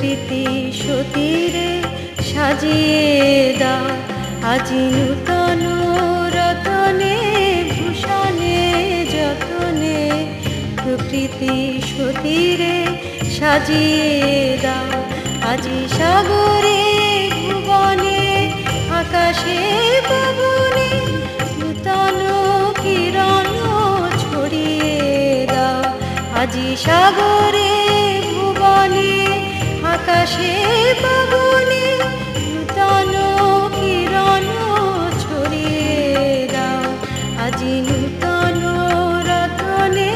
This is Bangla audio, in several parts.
প্রকৃতি সতীরে সাজিয়ে দাও আজি নূতন রতনে ভূষণে যতনে প্রকৃতি সতীরে সাজিয়ে দাও আজি সাগরে ভুবনে আকাশে পবনে নূতন কিরণ ছড়িয়ে দাও আজি সাগরে ভুবনে আকাশে পবনে নূতন কিরণ ছড়িয়ে দাও আজি নূতন রতনে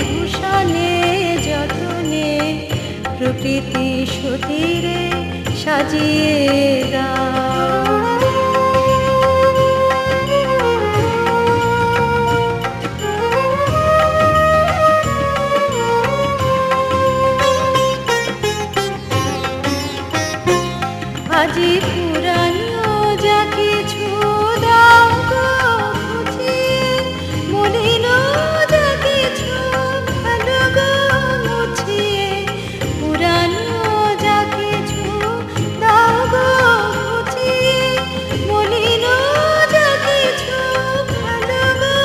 ভূষণে যতনে প্রকৃতি সতীরে সাজিয়ে দাও। আজি পুরানো যা কিছু দাও গো বুঝিয়ে মলিন যা কিছু ভালো গো মুছিয়ে পুরানো যা কিছু দাও গো বুঝিয়ে মলিন যা কিছু ভালো গো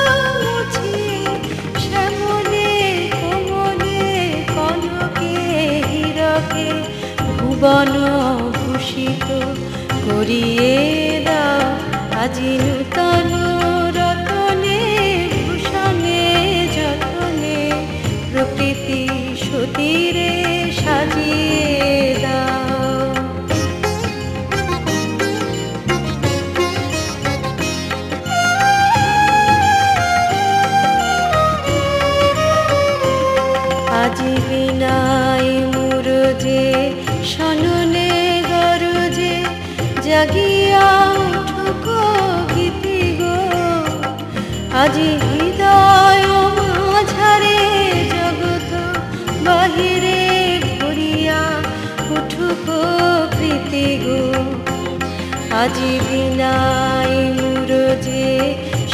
মুছিয়ে শ্যামলে কোমলে কনকে হীরকে ভুবন ভূষিত করিয়ে দাও আজি নূতন রতনে ভূষণে যতনে প্রকৃতি সতীরে সাজিয়ে দাও। আজি বিনাই মুরজে সননে গরজে জাগিয়া উঠুক গীতি গো আজি হৃদয় মাঝারে জগত বাহিরে ঘুরিয়া উঠুক প্রীতি গো আজি বিনাই মুরজে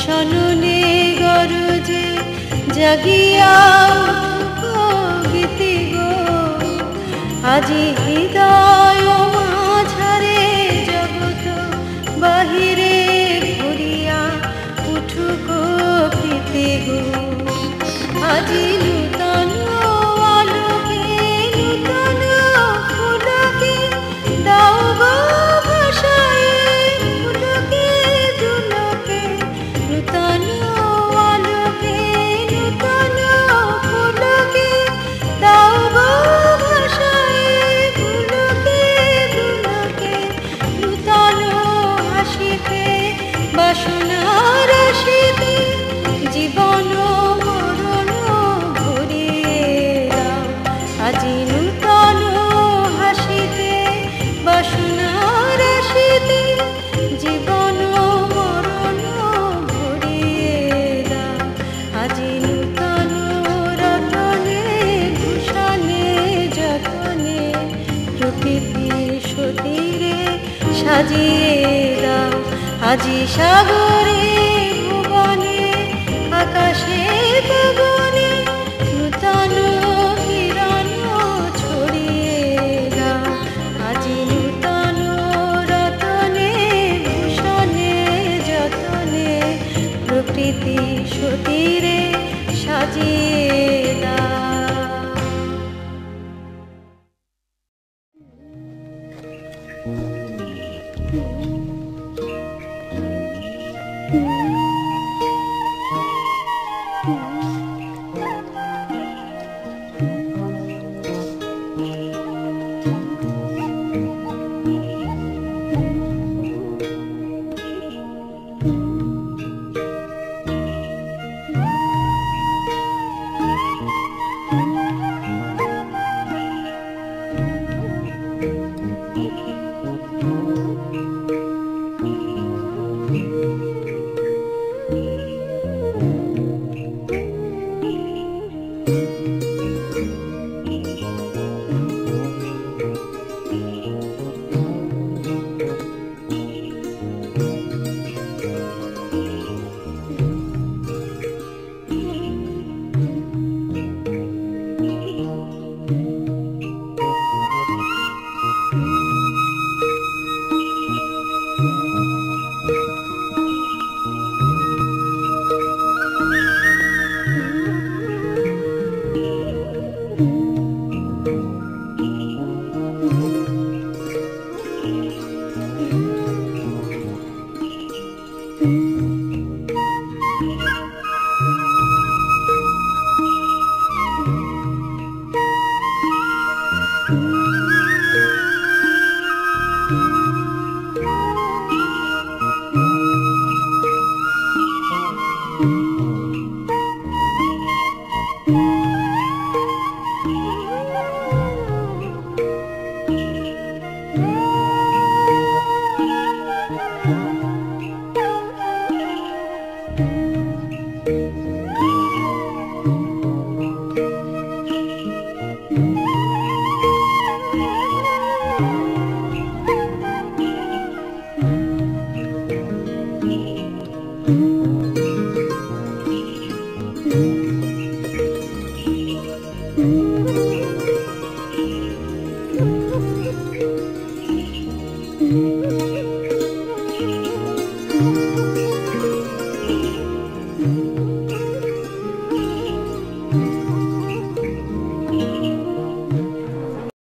সননে গরজে জাগিয়া উঠুক গীতি গো আজি হৃদয় মাঝারে জগত বাহিরে ঘুরিয়া উঠুক প্রীতি গো আজি নূতন আলোকে নূতন ফুলকে দাও গো ভাষায় ফুলকে দুলকে নূতন আলোকে নূতন ফুলকে দাও গো ভাষায় ফুলকে দুলকে নূতন হাসিতে বাসনা রাশিতে জীবন মরণ ভরিয়ে দাও আজি নূতন হাসিতে বাসনা রাশিতে জীবন মরণ ভরিয়ে দাও আজি নূতন রতনে ভূষণে যতনে প্রকৃতি সতীরে সাজিয়ে দাও আজি সাগরে ভুবনে আকাশে পবনে নূতন কিরণ ছড়িয়ে দাও আজি নূতন রতনে ভূষণে যতনে প্রকৃতি সতীরে সাজিয়ে দাও।